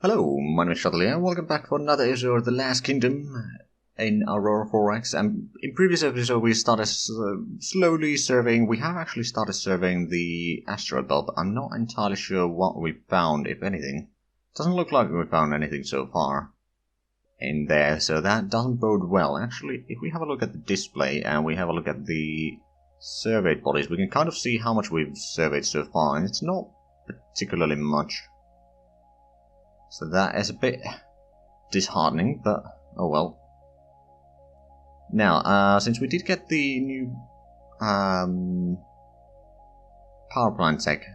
Hello, my name is Zhatelier, and welcome back for another episode of The Last Kingdom in Aurora 4X. And in previous episode we started slowly surveying, we have actually started surveying the asteroid belt, but I'm not entirely sure what we found, if anything. Doesn't look like we found anything so far in there, so that doesn't bode well. Actually, if we have a look at the display and we have a look at the surveyed bodies, we can kind of see how much we've surveyed so far, and it's not particularly much. So that is a bit disheartening, but oh well. Now, since we did get the new power plant tech,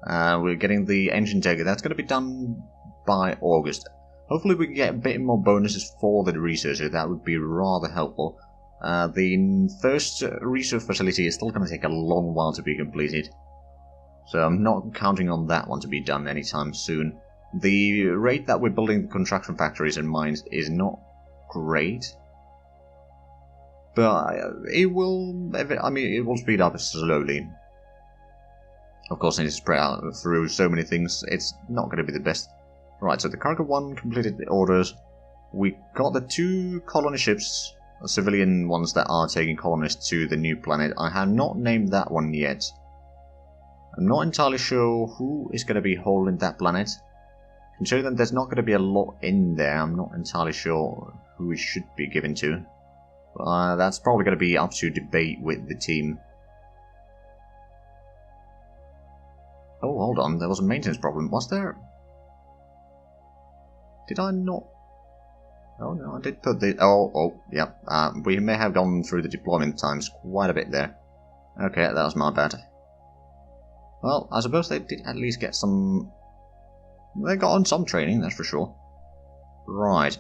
we're getting the engine tech, that's going to be done by August. Hopefully we can get a bit more bonuses for the researcher, that would be rather helpful. The first research facility is still going to take a long while to be completed, so I'm not counting on that one to be done anytime soon. The rate that we're building construction factories and mines is not great, but it will speed up slowly. Of course, it is spread out through so many things, it's not going to be the best. Right, so the Cargo 1 completed the orders. We got the 2 colony ships, civilian ones that are taking colonists to the new planet. I have not named that one yet. I'm not entirely sure who is going to be holding that planet. Considering that there's not going to be a lot in there, I'm not entirely sure who it should be given to. That's probably going to be up to debate with the team. Oh, hold on, there was a maintenance problem. Was there? Did I not? Oh no, I did put the... Oh, yeah. We may have gone through the deployment times quite a bit there. Okay, that was my bad. Well, I suppose they did at least get some... They got on some training, that's for sure. Right,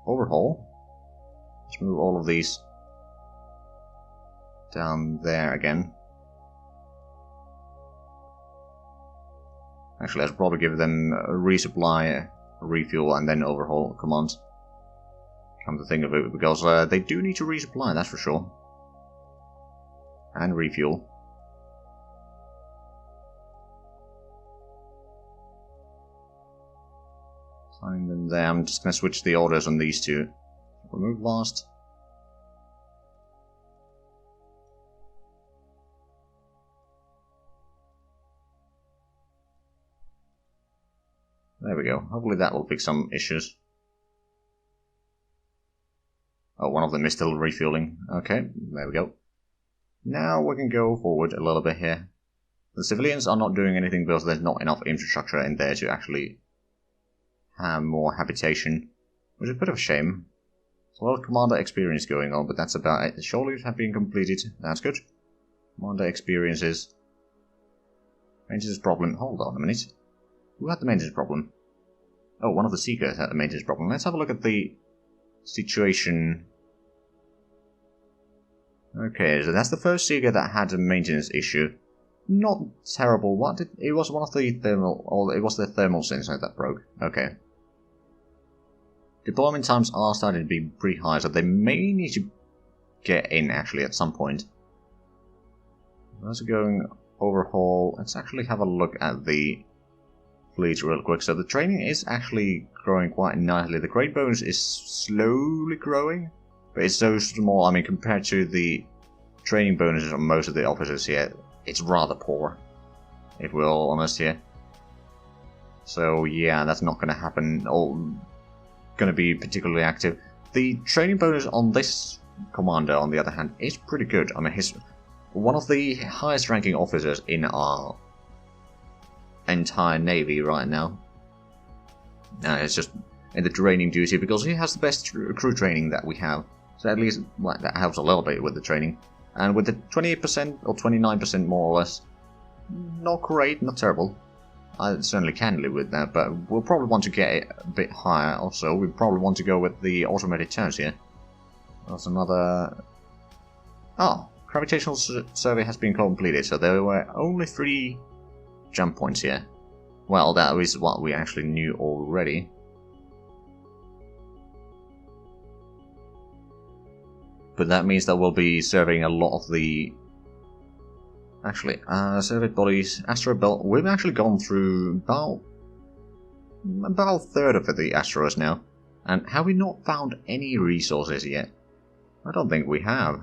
overhaul. Let's move all of these down there again. Actually, I should probably give them a resupply, refuel, and then overhaul commands. Come to think of it, because they do need to resupply, that's for sure. And refuel. Find them there. I'm just going to switch the orders on these two. Remove last. There we go. Hopefully that will fix some issues. Oh, one of them is still refueling. Okay, there we go. Now we can go forward a little bit here. The civilians are not doing anything because there's not enough infrastructure in there to actually have more habitation, which is a bit of a shame. There's a lot of commander experience going on, but that's about it. The shore leaves have been completed. That's good. Commander experiences. Maintenance problem. Hold on a minute. Who had the maintenance problem? Oh, one of the Seekers had the maintenance problem. Let's have a look at the situation. Okay, so that's the first Seeker that had a maintenance issue. Not terrible. What did it was one of the thermal, or it was the thermal sensor that broke. Okay. Deployment times are starting to be pretty high, so they may need to get in actually at some point. Let's go overhaul. Let's actually have a look at the fleet real quick. So the training is actually growing quite nicely. The grade bonus is slowly growing, but it's so small. I mean, compared to the training bonuses on most of the officers here, it's rather poor, if we're all honest here. So yeah, that's not going to happen, or going to be particularly active. The training bonus on this commander, on the other hand, is pretty good. I mean, he's one of the highest ranking officers in our entire navy right now. It's just in the training duty, because he has the best crew training that we have. So at least, well, that helps a little bit with the training. And with the 28% or 29% more or less, not great, not terrible. I certainly can live with that, but we'll probably want to get it a bit higher. Also, we probably want to go with the automated turns here. That's another... Oh, gravitational survey has been completed, so there were only 3 jump points here. Well, that is what we actually knew already. But that means that we'll be surveying a lot of the Actually, surveyed bodies, asteroid belt. We've actually gone through about about a third of the asteroids now. And have we not found any resources yet? I don't think we have.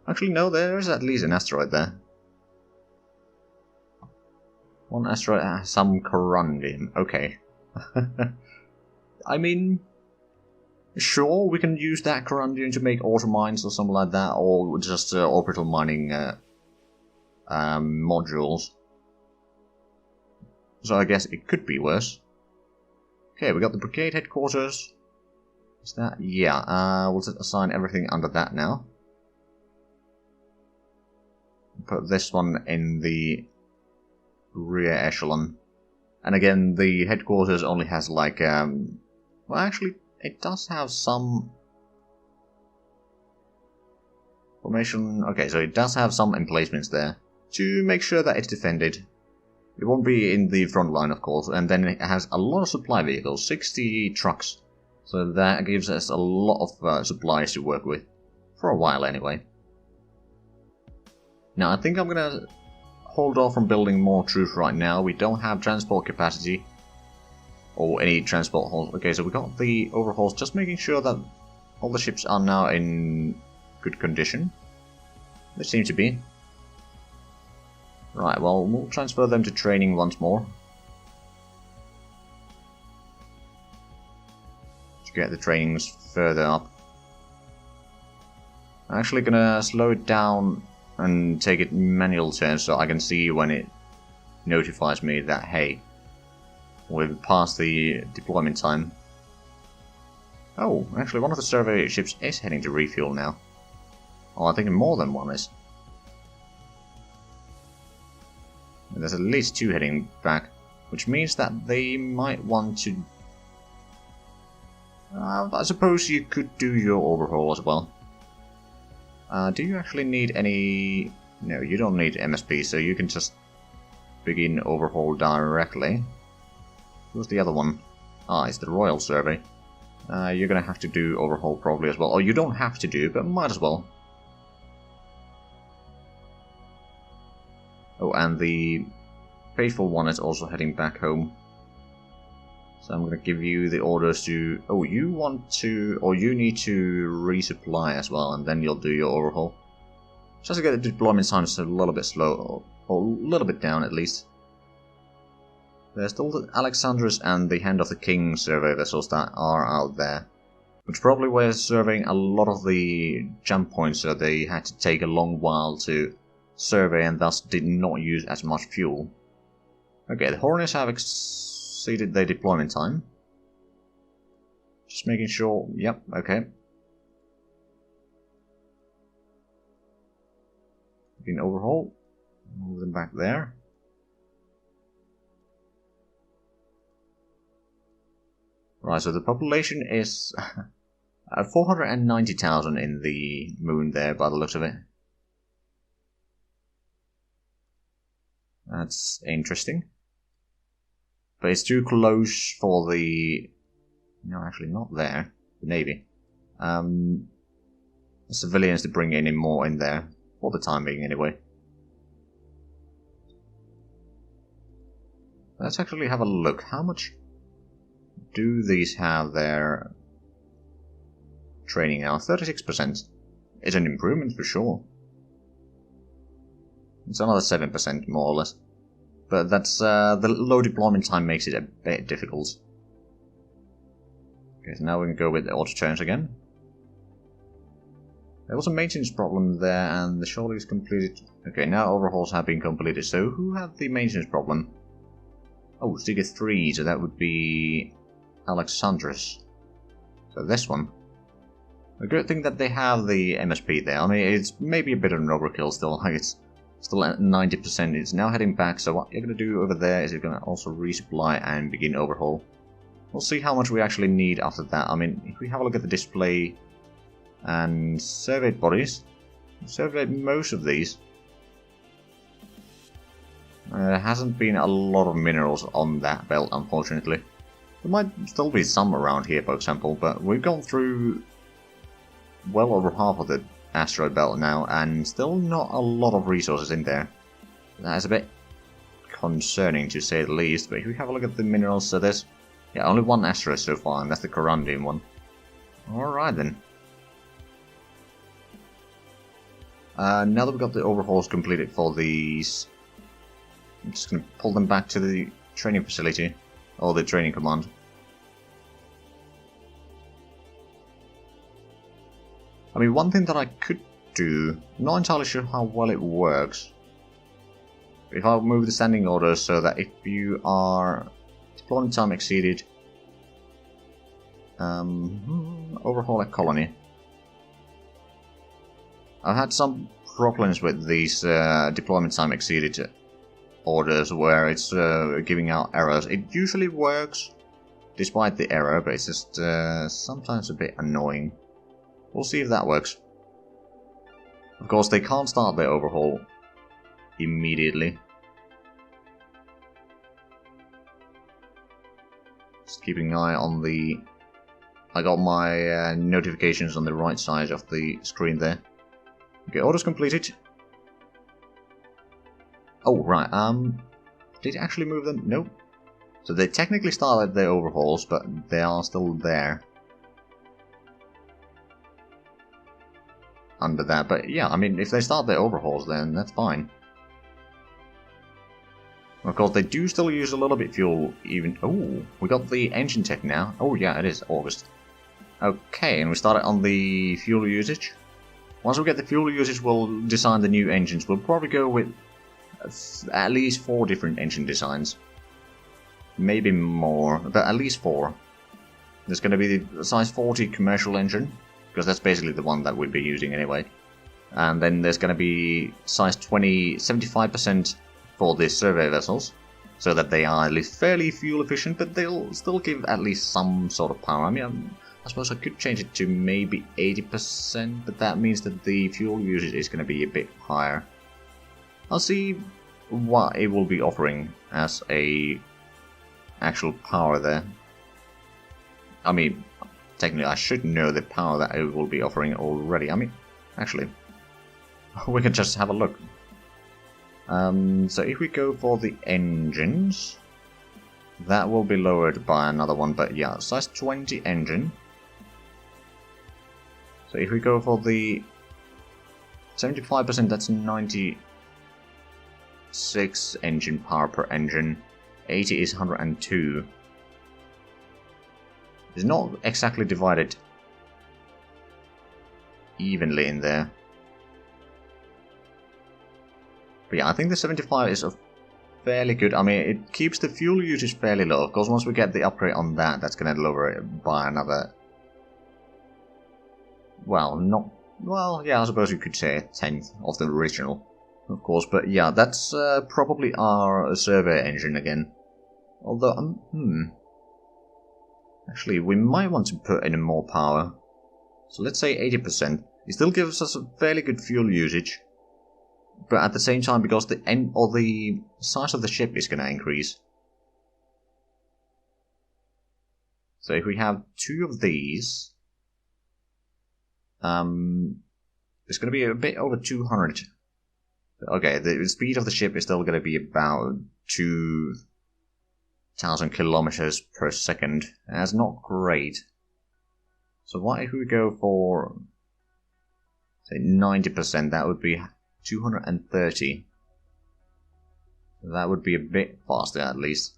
Actually, no, there is at least an asteroid there. One asteroid has some corundum. Okay. I mean, sure, we can use that corundum to make auto mines or something like that, or just orbital mining modules. So I guess it could be worse. Okay, we got the brigade headquarters. Is that? Yeah, we'll just assign everything under that now. Put this one in the rear echelon. And again, the headquarters only has like, well actually, it does have some formation. Okay, so it does have some emplacements there to make sure that it's defended. It won't be in the front line, of course, and then it has a lot of supply vehicles, 60 trucks. So that gives us a lot of supplies to work with, for a while anyway. Now I think I'm gonna hold off from building more troops right now. We don't have transport capacity, or any transport halls. Okay, so we got the overhauls, just making sure that all the ships are now in good condition. They seem to be. Right, well, we'll transfer them to training once more. To get the trainings further up. I'm actually gonna slow it down and take it manual turn so I can see when it notifies me that, hey, we've passed the deployment time. Oh, actually one of the survey ships is heading to refuel now. Oh, I think more than one is. There's at least two heading back, which means that they might want to... I suppose you could do your overhaul as well. Do you actually need any... No, you don't need MSP, so you can just begin overhaul directly. Who's the other one? Ah, it's the Royal Survey. You're gonna have to do overhaul probably as well. Or you don't have to do, but might as well. Oh, and the faithful one is also heading back home. So I'm going to give you the orders to... Oh, you want to... Or you need to resupply as well, and then you'll do your overhaul. Just to get the deployment times a little bit slow, or a little bit down at least. There's still the Alexandrus and the Hand of the King survey vessels that are out there. Which probably were serving a lot of the jump points, so they had to take a long while to survey and thus did not use as much fuel. Okay, the Hornets have exceeded their deployment time. Just making sure, yep, okay. Begin overhaul, move them back there. Right, so the population is 490,000 in the moon there by the looks of it. That's interesting. But it's too close for the... No, actually not there. The Navy. The civilians to bring any more in there. For the time being, anyway. Let's actually have a look. How much do these have their training now? 36%. It's an improvement for sure. It's another 7% more or less. But that's the low deployment time makes it a bit difficult. Okay, so now we can go with the auto turns again. There was a maintenance problem there and the shortage is completed. Okay, now overhauls have been completed. So who had the maintenance problem? Oh, Stiger 3, so that would be Alexandrus. So this one. A good thing that they have the MSP there. I mean, it's maybe a bit of an overkill still. It's still at 90%. It's now heading back, so what you're going to do over there is you're going to also resupply and begin overhaul. We'll see how much we actually need after that. I mean, if we have a look at the display and surveyed bodies, we've surveyed most of these. There hasn't been a lot of minerals on that belt, unfortunately. There might still be some around here, for example, but we've gone through well over half of the asteroid belt now, and still not a lot of resources in there. That is a bit concerning to say the least. But if we have a look at the minerals, so there's only one asteroid so far, and that's the Corundium one. Alright then. Now that we've got the overhauls completed for these, I'm just going to pull them back to the training facility, or the training command. I mean, one thing that I could do, not entirely sure how well it works. If I move the standing order so that if you are deployment time exceeded, overhaul a colony. I've had some problems with these deployment time exceeded orders where it's giving out errors. It usually works despite the error, but it's just sometimes a bit annoying. We'll see if that works. Of course, they can't start their overhaul immediately. Just keeping an eye on the... I got my notifications on the right side of the screen there. Okay, orders completed. Oh, right, did it actually move them? Nope. So they technically started their overhauls, but they are still there. Under that, but yeah, I mean, if they start their overhauls, then that's fine. Of course, they do still use a little bit fuel, even... Oh, we got the engine tech now. Oh yeah, it is August. Okay, and we started on the fuel usage. Once we get the fuel usage, we'll design the new engines. We'll probably go with at least 4 different engine designs. Maybe more, but at least 4. There's going to be the size 40 commercial engine, because that's basically the one that we'd be using anyway. And then there's going to be size 20, 75% for the survey vessels, so that they are at least fairly fuel efficient, but they'll still give at least some sort of power. I mean, I suppose I could change it to maybe 80%, but that means that the fuel usage is going to be a bit higher. I'll see what it will be offering as a actual power there. I mean, technically, I should know the power that it will be offering already. I mean, actually, we can just have a look. So if we go for the engines, that will be lowered by another one, but yeah, size 20 engine. So if we go for the 75%, that's 96 engine power per engine. 80 is 102. It's not exactly divided evenly in there. But yeah, I think the 75 is fairly good. I mean, it keeps the fuel usage fairly low. Of course, once we get the upgrade on that, that's going to lower it by another... Well, not... Well, yeah, I suppose you could say a 10th of the original, of course. But yeah, that's probably our survey engine again. Although, actually, we might want to put in more power. So let's say 80%. It still gives us a fairly good fuel usage. But at the same time, because the the size of the ship is going to increase. So if we have 2 of these, it's going to be a bit over 200. Okay, the speed of the ship is still going to be about 2,000 kilometers per second. That's not great. So what if we go for, say, 90%? That would be 230. That would be a bit faster, at least.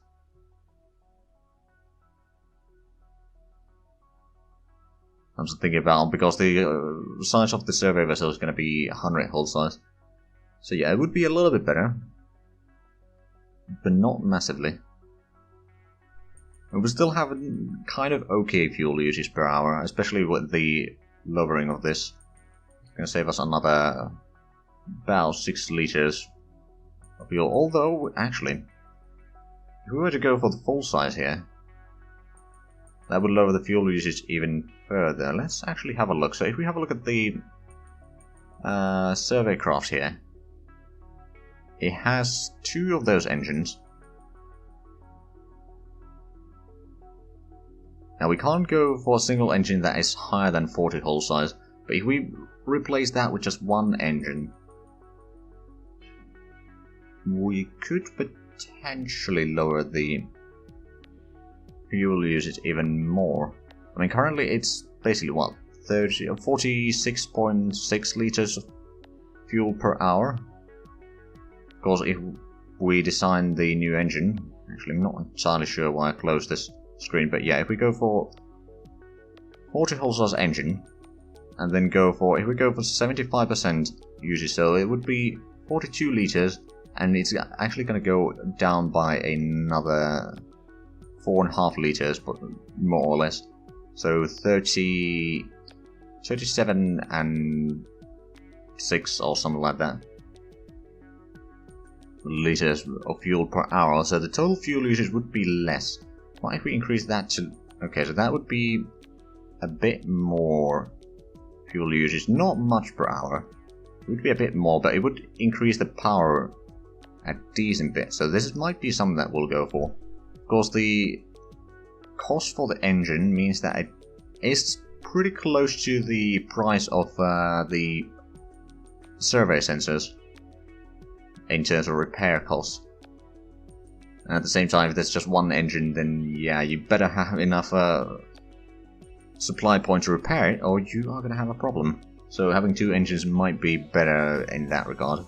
I'm just thinking about, because the size of the survey vessel is going to be 100 hull size. So yeah, it would be a little bit better, but not massively. And we still have a kind of okay fuel usage per hour, especially with the lowering of this. It's going to save us another about 6 liters of fuel. Although, actually, if we were to go for the full size here, that would lower the fuel usage even further. Let's actually have a look. So if we have a look at the survey craft here, it has 2 of those engines. Now we can't go for a single engine that is higher than 40 hull size, but if we replace that with just 1 engine, we could potentially lower the fuel usage even more. I mean, currently it's basically what, 46.6 liters of fuel per hour. Of course, if we design the new engine, actually I'm not entirely sure why I closed this screen, but yeah, if we go for 40 horsepower engine, and then go for, if we go for 75% usage, so it would be 42 liters, and it's actually going to go down by another 4.5 liters, but more or less. So 37 and 6 or something like that liters of fuel per hour. So the total fuel usage would be less. What if we increase that to, okay, so that would be a bit more fuel usage, not much per hour. It would be a bit more, but it would increase the power a decent bit. So this might be something that we'll go for. Of course, the cost for the engine means that it is pretty close to the price of the survey sensors in terms of repair costs. And at the same time, if there's just one engine, then yeah, you better have enough supply point to repair it, or you are going to have a problem. So having two engines might be better in that regard.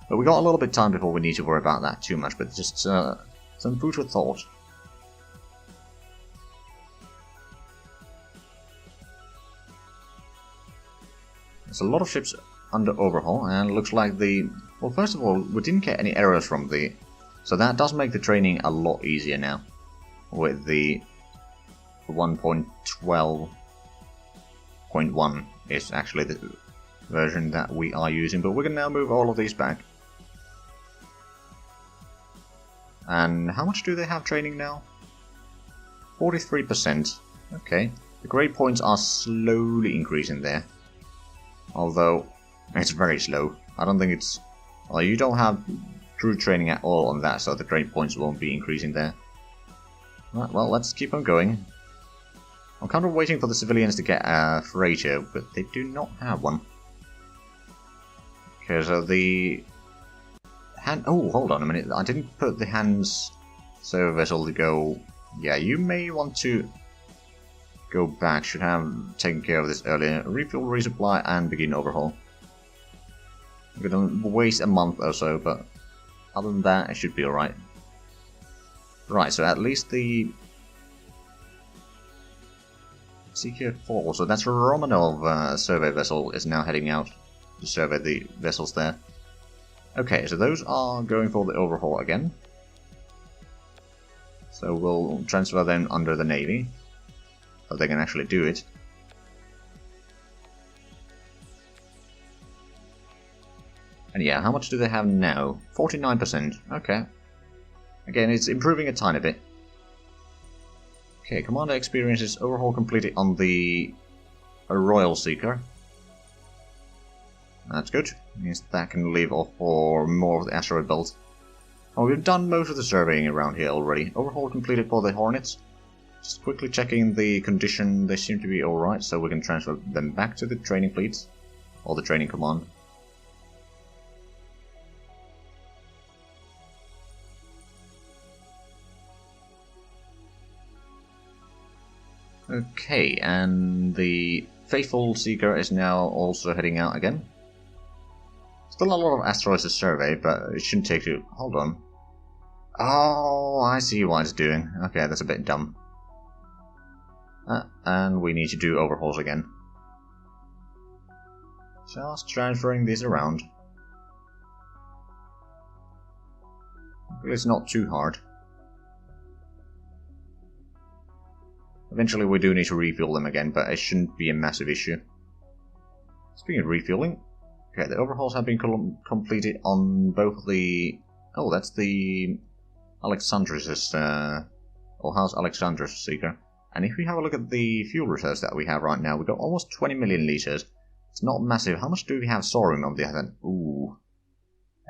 But we got a little bit of time before we need to worry about that too much, but just some food for thought. There's a lot of ships under overhaul, and it looks like the... Well, first of all, we didn't get any errors from the... So that does make the training a lot easier now. With the 1.12.1 is actually the version that we are using, but we can now move all of these back. And how much do they have training now? 43%. Okay. The grade points are slowly increasing there. Although, it's very slow. I don't think it's... Well, you don't have true training at all on that, so the grade points won't be increasing there. Right, well, let's keep on going. I'm kind of waiting for the civilians to get a freighter, but they do not have one. Okay, so the... Oh, hold on a minute. I didn't put the Hands server vessel to go... Yeah, you may want to go back. Should have taken care of this earlier. Refuel, resupply, and begin overhaul. We're going to waste a month or so, but other than that, it should be alright. Right, so at least the... Seeker 4, so that's a Romanov survey vessel is now heading out to survey the vessels there. Okay, so those are going for the overhaul again. So we'll transfer them under the Navy, so they can actually do it. And yeah, how much do they have now? 49%, okay. Again, it's improving a tiny bit. Okay, Commander experiences overhaul completed on the Royal Seeker. That's good. Means that can leave off for more of the asteroid belt. Oh, we've done most of the surveying around here already. Overhaul completed for the Hornets. Just quickly checking the condition. They seem to be alright, so we can transfer them back to the training fleet. Or the training command. Okay, and the Faithful Seeker is now also heading out again. Still a lot of asteroids to survey, but it shouldn't take too... Hold on. Oh, I see what it's doing. Okay, that's a bit dumb. And we need to do overhauls again. Just transferring these around. It's not too hard. Eventually we do need to refuel them again, but it shouldn't be a massive issue. Speaking of refueling, okay, the overhauls have been completed on both the... Oh, that's the Alexandrus, or how's Alexandrus Seeker? And if we have a look at the fuel reserves that we have right now, we've got almost 20 million liters. It's not massive. How much do we have soaring on the other end? Ooh,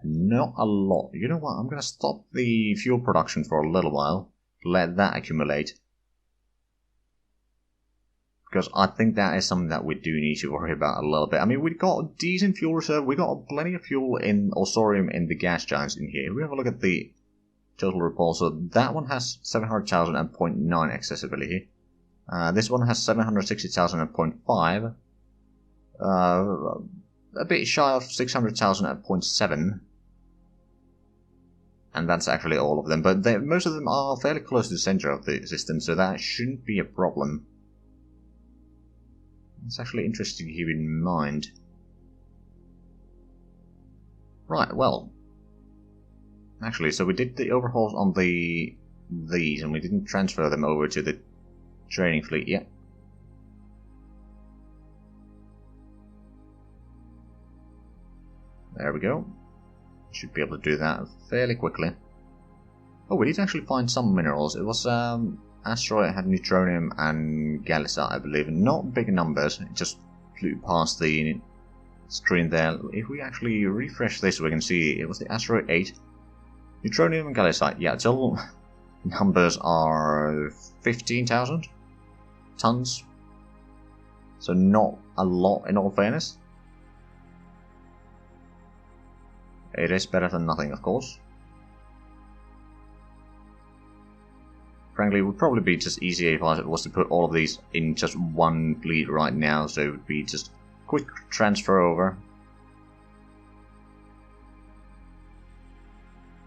not a lot. You know what, I'm going to stop the fuel production for a little while, let that accumulate. Because I think that is something that we do need to worry about a little bit. I mean, we've got a decent fuel reserve. We've got plenty of fuel in Osorium in the gas giants in here. If we have a look at the total report. So that one has 700,000 and 0.9 accessibility. This one has 760,000 and 0.5. A bit shy of 600,000 at 0.7. And that's actually all of them, but most of them are fairly close to the center of the system, so that shouldn't be a problem. It's actually interesting to keep in mind. Right, well. Actually, so we did the overhauls on these, and we didn't transfer them over to the training fleet yet. There we go. Should be able to do that fairly quickly. Oh, we did actually find some minerals. It was asteroid had neutronium and gallicite, I believe. Not big numbers. It just flew past the screen there. If we actually refresh this, we can see it was the asteroid 8. Neutronium and gallicite. Yeah, total numbers are 15,000 tons. So not a lot in all fairness. It is better than nothing, of course. Frankly, it would probably be just easier if I was to put all of these in just one fleet right now, so it would be just quick transfer over.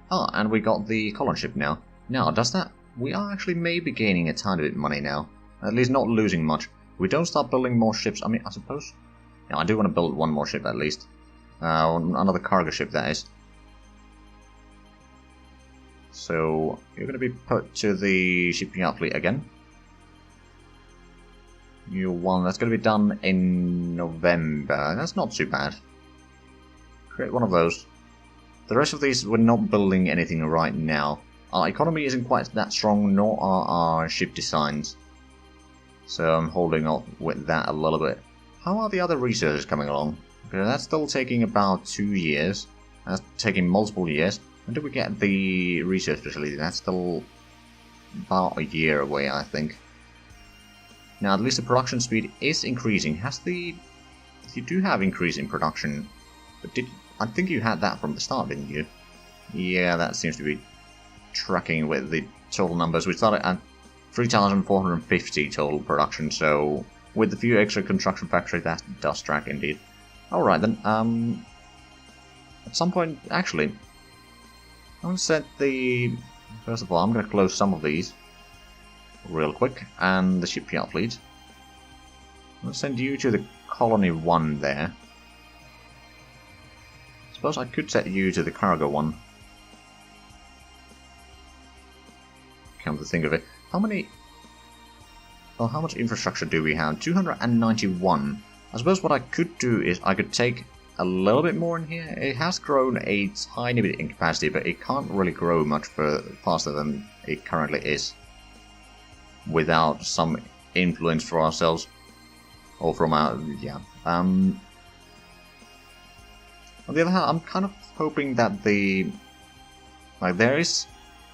Ah, and we got the colon ship now. Now, does that... We are actually maybe gaining a tiny bit of money now. At least not losing much. We don't start building more ships. I mean, I suppose... Yeah, I do want to build one more ship at least. Another cargo ship, that is. So, you're going to be put to the shipyard fleet again. New one, that's going to be done in November. That's not too bad. Create one of those. The rest of these, we're not building anything right now. Our economy isn't quite that strong, nor are our ship designs. So I'm holding off with that a little bit. How are the other researchers coming along? Okay, that's still taking about 2 years. That's taking multiple years. When do we get the research facility? That's still about a year away, I think. Now, at least the production speed is increasing. You do have increase in production, but I think you had that from the start, didn't you? Yeah, that seems to be tracking with the total numbers. We started at 3,450 total production, so with a few extra construction factories, that does track indeed. Alright then, at some point, actually, I'm going to set the... First of all, I'm going to close some of these real quick, and the shipyard fleet. I'm going to send you to the colony 1 there. Suppose I could set you to the cargo 1. Come to think of it. How many... Well, how much infrastructure do we have? 291. I suppose what I could do is I could take a little bit more in here. It has grown a tiny bit in capacity, but it can't really grow much faster than it currently is. Without some influence for ourselves. Or from our... yeah. On the other hand, I'm kind of hoping that the... Like, there is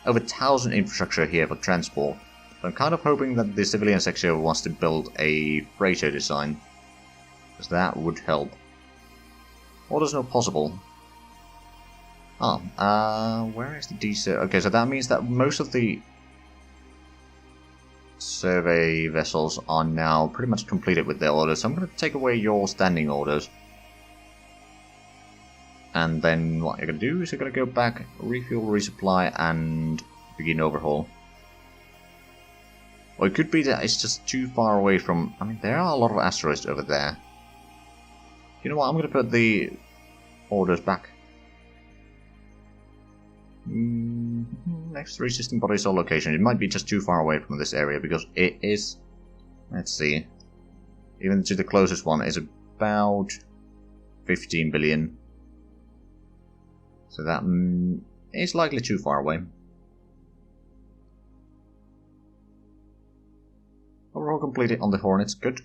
over 1,000 infrastructure here for transport. So I'm kind of hoping that the civilian section wants to build a freighter design. Because that would help. Or there's no possible. Where is the DC? Okay, so that means that most of the survey vessels are now pretty much completed with their orders. So I'm going to take away your standing orders. And then what you're going to do is you're going to go back, refuel, resupply, and begin overhaul. Or it could be that it's just too far away from... I mean, there are a lot of asteroids over there. You know what, I'm going to put the orders back. Next 3 system bodies or location. It might be just too far away from this area because it is... Let's see. Even to the closest one is about 15 billion. So that is likely too far away. Overall completed on the Hornets, good.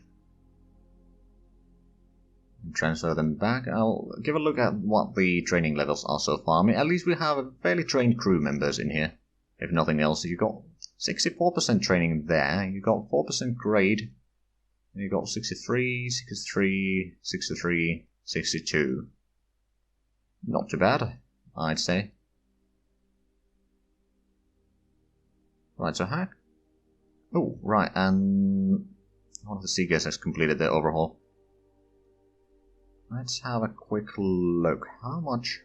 Transfer them back. I'll give a look at what the training levels are so far. I mean, at least we have a fairly trained crew members in here. If nothing else, you got 64% training there. You got 4% grade. And you got 63, 63, 63, 62. Not too bad, I'd say. Right, so how... Oh, right, and one of the Seagulls has completed their overhaul. Let's have a quick look. How much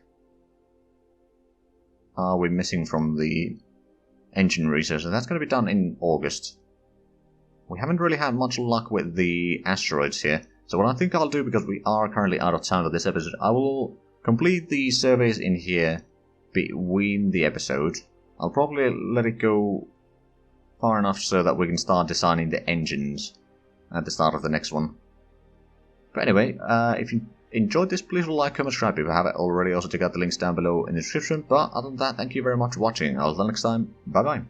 are we missing from the engine research? That's going to be done in August. We haven't really had much luck with the asteroids here. So what I think I'll do, because we are currently out of time for this episode, I will complete the surveys in here between the episodes. I'll probably let it go far enough so that we can start designing the engines at the start of the next one. But anyway, if you enjoyed this, please like, comment, subscribe if you haven't already. Also check out the links down below in the description. But other than that, thank you very much for watching. I'll see you next time. Bye bye.